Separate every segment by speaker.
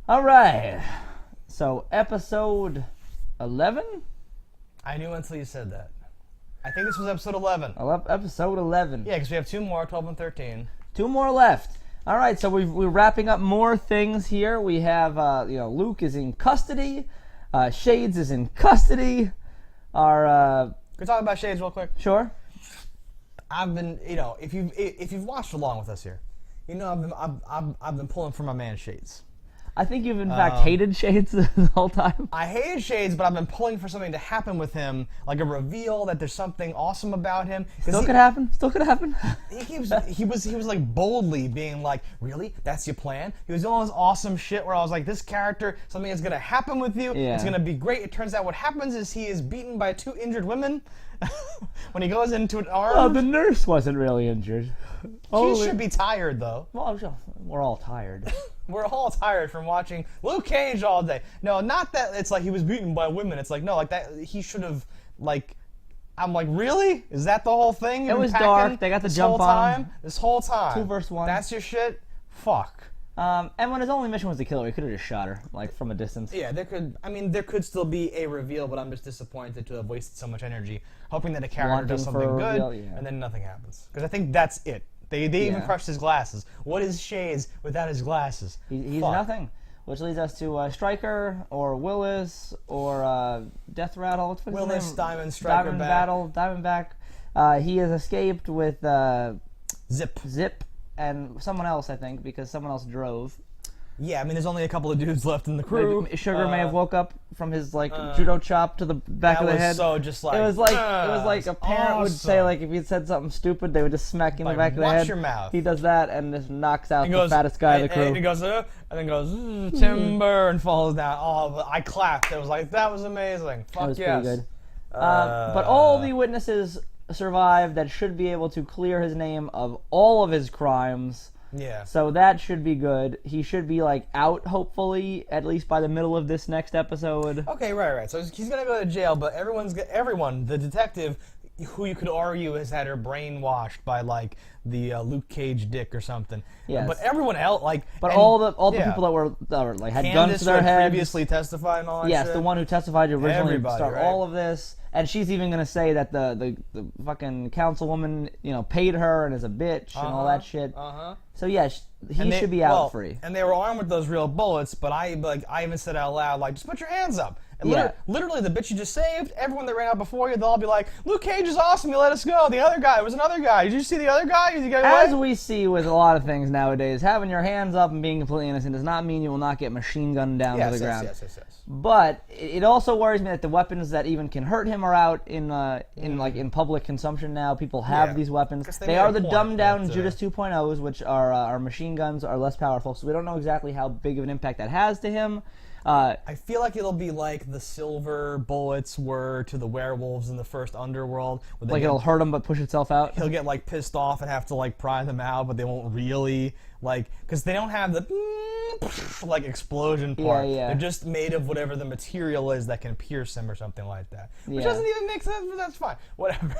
Speaker 1: All right. So, episode 11?
Speaker 2: I knew until you said that. I think this was episode 11.
Speaker 1: Episode 11.
Speaker 2: Yeah, because we have two more, 12 and 13.
Speaker 1: Two more left. All right, so we're wrapping up more things here. We have, Luke is in custody. Shades is in custody.
Speaker 2: Can we talk about Shades real quick?
Speaker 1: Sure.
Speaker 2: I've been, if you've watched along with us here, I've been pulling for my man Shades.
Speaker 1: I think you've in fact hated Shades the whole time.
Speaker 2: I hated Shades, but I've been pulling for something to happen with him, like a reveal that there's something awesome about him.
Speaker 1: Still could happen.
Speaker 2: He was like boldly being like, really? That's your plan? He was doing all this awesome shit where I was like, this character, something is gonna happen with you.
Speaker 1: Yeah.
Speaker 2: It's gonna be great. It turns out what happens is he is beaten by two injured women when he goes into an arm.
Speaker 1: Oh, the nurse wasn't really injured.
Speaker 2: She should be tired though.
Speaker 1: Well, we're all tired.
Speaker 2: We're all tired from watching Luke Cage all day. No, not that it's like he was beaten by women. It's like, no, like that he should have, like, I'm like, really? Is that the whole thing?
Speaker 1: It was dark. They got the jump on him.
Speaker 2: This whole time.
Speaker 1: 2 versus 1.
Speaker 2: That's your shit? Fuck.
Speaker 1: And when his only mission was to kill her, he could have just shot her, like, from a distance.
Speaker 2: Yeah, there could still be a reveal, but I'm just disappointed to have wasted so much energy hoping that a character does something good, and then nothing happens. Because I think that's it. They even crushed his glasses. What is Shades without his glasses?
Speaker 1: He's nothing. Which leads us to Stryker or Willis or Death Rattle. What's his name?
Speaker 2: Willis, Diamond, Stryker,
Speaker 1: Diamondback. He has escaped with Zip and someone else, I think, because someone else drove.
Speaker 2: Yeah, I mean, there's only a couple of dudes left in the crew.
Speaker 1: Sugar may have woke up from his judo chop to the back of the head.
Speaker 2: So just like
Speaker 1: it was like a parent would say, like, if you said something stupid, they would just smack you in the back of the head.
Speaker 2: Watch your mouth.
Speaker 1: He does that and just knocks out the fattest guy in the crew.
Speaker 2: And he goes, and then goes timber and falls down. Oh, but I clapped. It was like, that was amazing. Fuck
Speaker 1: that was
Speaker 2: yes.
Speaker 1: pretty good. But all the witnesses survived that should be able to clear his name of all of his crimes.
Speaker 2: Yeah.
Speaker 1: So that should be good. He should be, like, out, hopefully, at least by the middle of this next episode.
Speaker 2: Okay, right. So he's gonna go to jail, but everyone, the detective, who you could argue has had her brainwashed by, like, the Luke Cage dick or something.
Speaker 1: Yes.
Speaker 2: But everyone else, like...
Speaker 1: But all the people that were like, had
Speaker 2: Candace,
Speaker 1: guns to their heads.
Speaker 2: previously testified and all that
Speaker 1: Yes,
Speaker 2: shit.
Speaker 1: the one who testified to originally start
Speaker 2: right?
Speaker 1: all of this. And she's even going to say that the fucking councilwoman, paid her and is a bitch and all that shit. So yeah, he should be out free.
Speaker 2: And they were armed with those real bullets, but I even said out loud, like, just put your hands up. And literally, the bitch you just saved, everyone that ran out before you, they'll all be like, Luke Cage is awesome, you let us go. The other guy, it was another guy. Did you see the other guy? Did he get away?
Speaker 1: As we see with a lot of things nowadays, having your hands up and being completely innocent does not mean you will not get machine gunned down to the ground.
Speaker 2: Yes.
Speaker 1: But it also worries me that the weapons that even can hurt him are out in public consumption now. People have these weapons. They are the dumbed down Judas 2.0s, which are machine guns, are less powerful. So we don't know exactly how big of an impact that has to him.
Speaker 2: I feel like it'll be like the silver bullets were to the werewolves in the first Underworld.
Speaker 1: Like it'll hurt him but push itself out?
Speaker 2: He'll get, like, pissed off and have to, like, pry them out, but they won't really, like, because they don't have the, like, explosion part.
Speaker 1: Yeah.
Speaker 2: They're just made of whatever the material is that can pierce him or something like that. Which doesn't even make sense, but that's fine. Whatever.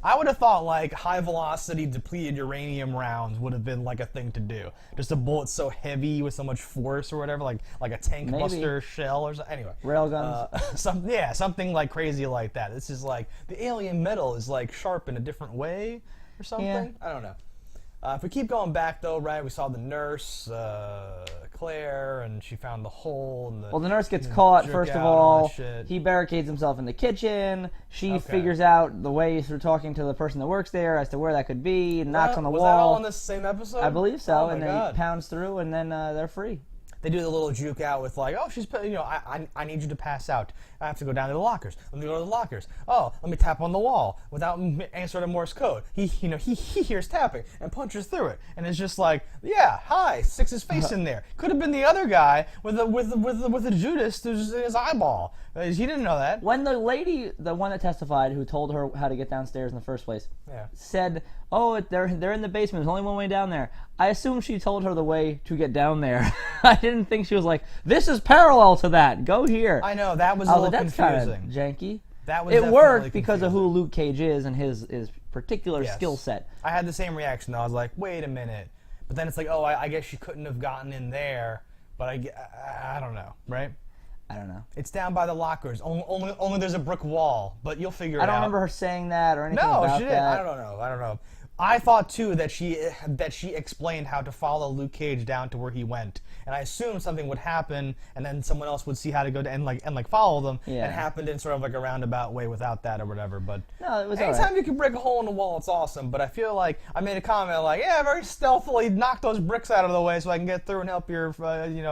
Speaker 2: I would have thought, like, high-velocity depleted uranium rounds would have been, like, a thing to do. Just a bullet so heavy with so much force or whatever, like a tank buster shell or something. Anyway.
Speaker 1: Railguns.
Speaker 2: Something, like, crazy like that. This is, like, the alien metal is, like, sharp in a different way or something.
Speaker 1: Yeah.
Speaker 2: I don't know. If we keep going back, though, right, we saw the nurse, Claire, and she found the hole.
Speaker 1: Well, the nurse gets caught, first of all. He barricades himself in the kitchen. She figures out the way through talking to the person that works there as to where that could be, knocks on the wall.
Speaker 2: Was that all in this same episode?
Speaker 1: I believe so,
Speaker 2: oh,
Speaker 1: and then he pounds through, and then they're free.
Speaker 2: They do the little juke out with, like, oh, she's, I need you to pass out. I have to go down to the lockers. Let me go to the lockers. Oh, let me tap on the wall without any sort of Morse code. He hears tapping and punches through it, and it's just like, yeah, hi, sticks his face in there. Could have been the other guy with the Judas in his eyeball. He didn't know that.
Speaker 1: When the lady, the one that testified, who told her how to get downstairs in the first place, said, "Oh, they're in the basement. There's only one way down there." I assume she told her the way to get down there. I didn't think she was like, "This is parallel to that. Go here."
Speaker 2: I know that was a little
Speaker 1: that's
Speaker 2: confusing.
Speaker 1: Kind of janky.
Speaker 2: That was
Speaker 1: it worked
Speaker 2: confusing.
Speaker 1: because of who Luke Cage is and his particular skill set.
Speaker 2: I had the same reaction though. I was like, wait a minute. But then it's like, oh, I guess she couldn't have gotten in there But I don't know, right?
Speaker 1: I don't know.
Speaker 2: It's down by the lockers. Only there's a brick wall, but you'll figure it out.
Speaker 1: I don't remember her saying that or anything
Speaker 2: No,
Speaker 1: about
Speaker 2: she didn't.
Speaker 1: that.
Speaker 2: I don't know. I thought too that she explained how to follow Luke Cage down to where he went, and I assumed something would happen, and then someone else would see how to go to, and follow them.
Speaker 1: Yeah.
Speaker 2: It happened in sort of like a roundabout way without that or whatever. But
Speaker 1: No, it was
Speaker 2: anytime
Speaker 1: alright.
Speaker 2: you can break a hole in the wall, it's awesome. But I feel like I made a comment like, yeah, very stealthily knock those bricks out of the way so I can get through and help your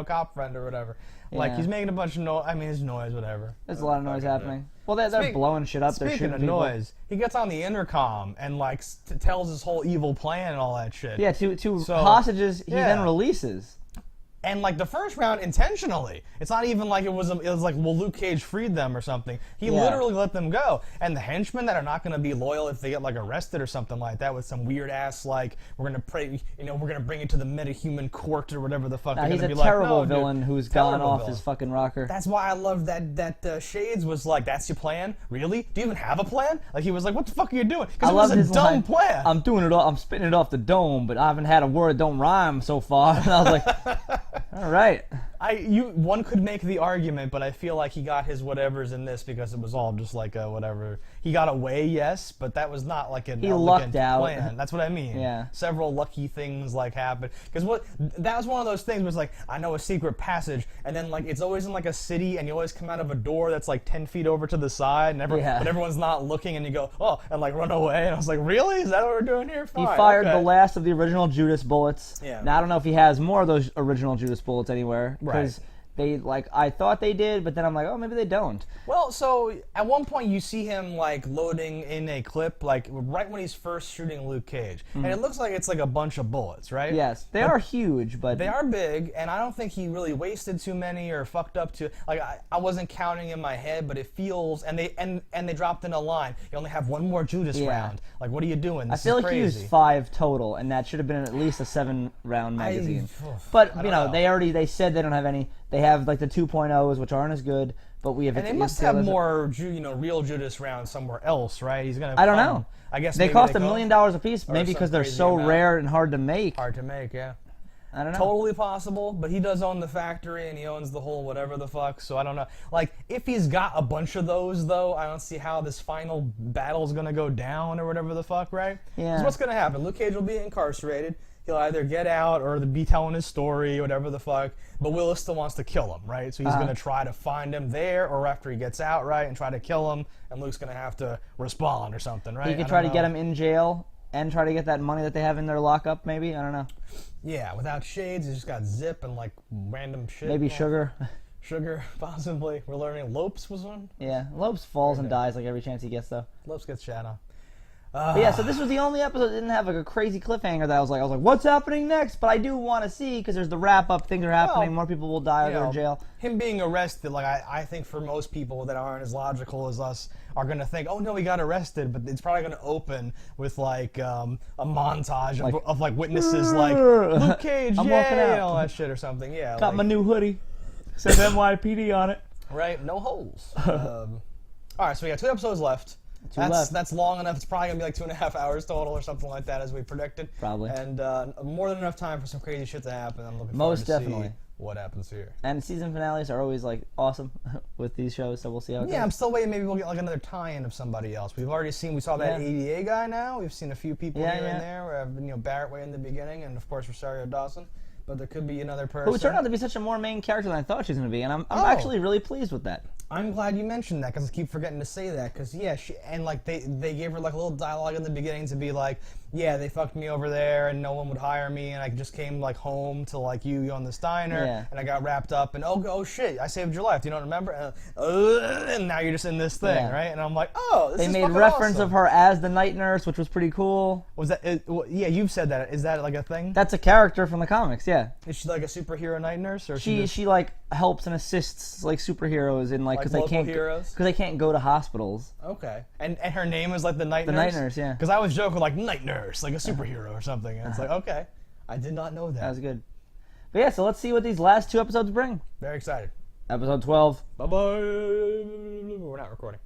Speaker 2: cop friend or whatever. Like
Speaker 1: Yeah.
Speaker 2: he's making a bunch of noise. I mean, his noise, whatever.
Speaker 1: There's a lot of noise happening. Well, they're blowing shit up. They're
Speaker 2: Speaking
Speaker 1: shooting
Speaker 2: of
Speaker 1: people.
Speaker 2: noise, he gets on the intercom and like tells his whole evil plan and all that shit.
Speaker 1: Yeah, two
Speaker 2: So,
Speaker 1: hostages he
Speaker 2: yeah.
Speaker 1: then releases.
Speaker 2: And like the first round, intentionally, it's not even like it was like, well, Luke Cage freed them or something. He
Speaker 1: Yeah.
Speaker 2: literally let them go. And the henchmen that are not going to be loyal if they get like arrested or something like that with some weird ass like we're going to pray, we're going to bring it to the metahuman court or whatever the fuck.
Speaker 1: Now,
Speaker 2: they're
Speaker 1: he's
Speaker 2: gonna
Speaker 1: a
Speaker 2: be like,
Speaker 1: terrible
Speaker 2: "No, dude,
Speaker 1: villain who's gone
Speaker 2: terrible
Speaker 1: off
Speaker 2: villain."
Speaker 1: his fucking rocker.
Speaker 2: That's why I love that Shades was like, that's your plan? Really? Do you even have a plan? Like, he was like, what the fuck are you doing?
Speaker 1: I
Speaker 2: Because it was
Speaker 1: love
Speaker 2: a
Speaker 1: his
Speaker 2: dumb
Speaker 1: line,
Speaker 2: plan.
Speaker 1: I'm doing it all. I'm spitting it off the dome, but I haven't had a word don't rhyme so far. And I was like, all right.
Speaker 2: One could make the argument, but I feel like he got his whatevers in this because it was all just like a whatever. He got away, yes, but that was not like an elegant
Speaker 1: lucked out.
Speaker 2: plan. That's what I mean.
Speaker 1: Yeah.
Speaker 2: Several lucky things like happened because that was one of those things where it's like I know a secret passage, and then like it's always in like a city, and you always come out of a door that's like 10 feet over to the side, and
Speaker 1: Yeah.
Speaker 2: but everyone's not looking, and you go and like run away, and I was like, really? Is that what we're doing here?
Speaker 1: He
Speaker 2: Fine,
Speaker 1: fired
Speaker 2: okay.
Speaker 1: the last of the original Judas bullets.
Speaker 2: Yeah.
Speaker 1: Now I don't know if he has more of those original Judas bullets anywhere because they I thought they did, but then I'm like, oh, maybe they don't.
Speaker 2: Well, so at one point you see him like loading in a clip, like right when he's first shooting Luke Cage, and it looks like it's like a bunch of bullets, right?
Speaker 1: Yes, they are huge, but
Speaker 2: They are big, and I don't think he really wasted too many or fucked up too. Like I wasn't counting in my head, but it feels and they dropped in a line. You only have one more Judas
Speaker 1: Yeah.
Speaker 2: round. Like, what are you doing?
Speaker 1: I
Speaker 2: This
Speaker 1: feel
Speaker 2: is
Speaker 1: like he
Speaker 2: crazy.
Speaker 1: used 5 total, and that should have been at least a 7-round magazine.
Speaker 2: I
Speaker 1: But
Speaker 2: don't
Speaker 1: you know,
Speaker 2: know.
Speaker 1: they said they don't have any. They have like the 2.0s, which aren't as good. But we have.
Speaker 2: And they must have more, real Judas rounds somewhere else, right? He's gonna.
Speaker 1: I don't know.
Speaker 2: I guess
Speaker 1: they
Speaker 2: maybe
Speaker 1: cost $1
Speaker 2: go-
Speaker 1: million a piece,
Speaker 2: or
Speaker 1: maybe
Speaker 2: some
Speaker 1: because they're
Speaker 2: crazy
Speaker 1: so
Speaker 2: amount.
Speaker 1: rare and hard to make.
Speaker 2: Hard to make, yeah.
Speaker 1: I don't know.
Speaker 2: Totally possible, but he does own the factory and he owns the whole whatever the fuck, so I don't know. Like, if he's got a bunch of those, though, I don't see how this final battle's gonna go down or whatever the fuck, right?
Speaker 1: Yeah.
Speaker 2: 'Cause what's gonna happen? Luke Cage will be incarcerated. He'll either get out or be telling his story or whatever the fuck, but Willis still wants to kill him, right? So he's gonna try to find him there or after he gets out, right, and try to kill him, and Luke's gonna have to respond or something, right?
Speaker 1: He could try to get him in jail and try to get that money that they have in their lockup, maybe? I don't know.
Speaker 2: Yeah, without Shades, he's just got Zip and like random shit.
Speaker 1: Maybe
Speaker 2: Yeah.
Speaker 1: Sugar.
Speaker 2: Sugar, possibly. We're learning Lopes was one.
Speaker 1: Yeah. Lopes falls and dies like every chance he gets, though.
Speaker 2: Lopes gets shot on.
Speaker 1: But yeah, so this was the only episode that didn't have like a crazy cliffhanger that I was like, what's happening next? But I do want to see because there's the wrap up, things are happening,
Speaker 2: Well,
Speaker 1: more people will die or they're in jail.
Speaker 2: Him being arrested, like I think for most people that aren't as logical as us are gonna think, oh no, he got arrested, but it's probably gonna open with like a montage of like witnesses like Luke Cage,
Speaker 1: I'm
Speaker 2: yay,
Speaker 1: walking out.
Speaker 2: and all that shit or something. Yeah,
Speaker 1: Got
Speaker 2: like,
Speaker 1: my new hoodie. Says NYPD on it.
Speaker 2: right, no holes. All right, so we got 2 episodes left.
Speaker 1: left.
Speaker 2: That's long enough. It's probably gonna be like 2.5 hours total or something like that, as we predicted.
Speaker 1: Probably.
Speaker 2: And more than enough time for some crazy shit to happen. I'm looking
Speaker 1: Most
Speaker 2: forward to
Speaker 1: definitely.
Speaker 2: see what happens here.
Speaker 1: And season finales are always like awesome with these shows, so we'll see how it
Speaker 2: Yeah, I'm
Speaker 1: goes.
Speaker 2: still waiting. Maybe we'll get like another tie-in of somebody else. We saw that
Speaker 1: Yeah.
Speaker 2: ADA guy now. We've seen a few people
Speaker 1: Yeah,
Speaker 2: here
Speaker 1: yeah.
Speaker 2: and there. We have Barrett way in the beginning, and of course Rosario Dawson. But there could be another person.
Speaker 1: Who turned out to be such a more main character than I thought she was going to be, and I'm
Speaker 2: Oh.
Speaker 1: actually really pleased with that.
Speaker 2: I'm glad you mentioned that because I keep forgetting to say that. Because yeah, they gave her like a little dialogue in the beginning to be like, yeah, they fucked me over there and no one would hire me and I just came like home to like you on this diner
Speaker 1: Yeah.
Speaker 2: and I got wrapped up and oh shit, I saved your life. Do you not remember? And now you're just in this thing,
Speaker 1: Yeah.
Speaker 2: right? And I'm like, oh, this
Speaker 1: They
Speaker 2: is
Speaker 1: made
Speaker 2: fucking
Speaker 1: reference
Speaker 2: awesome.
Speaker 1: of her as the night nurse, which was pretty cool.
Speaker 2: Was that? Yeah, you've said that. Is that like a thing?
Speaker 1: That's a character from the comics, yeah.
Speaker 2: Is she like a superhero night nurse, or
Speaker 1: She like helps and assists like superheroes in like
Speaker 2: Like
Speaker 1: because they
Speaker 2: local
Speaker 1: can't
Speaker 2: heroes?
Speaker 1: because they can't go to hospitals.
Speaker 2: Okay, and her name is like the night
Speaker 1: The
Speaker 2: nurse.
Speaker 1: night nurse, yeah.
Speaker 2: Because I was joking like night nurse, like a superhero or something, and it's like okay, I did not know that.
Speaker 1: That was good. But yeah, so let's see what these last 2 episodes bring.
Speaker 2: Very excited.
Speaker 1: Episode 12.
Speaker 2: Bye bye. We're not recording.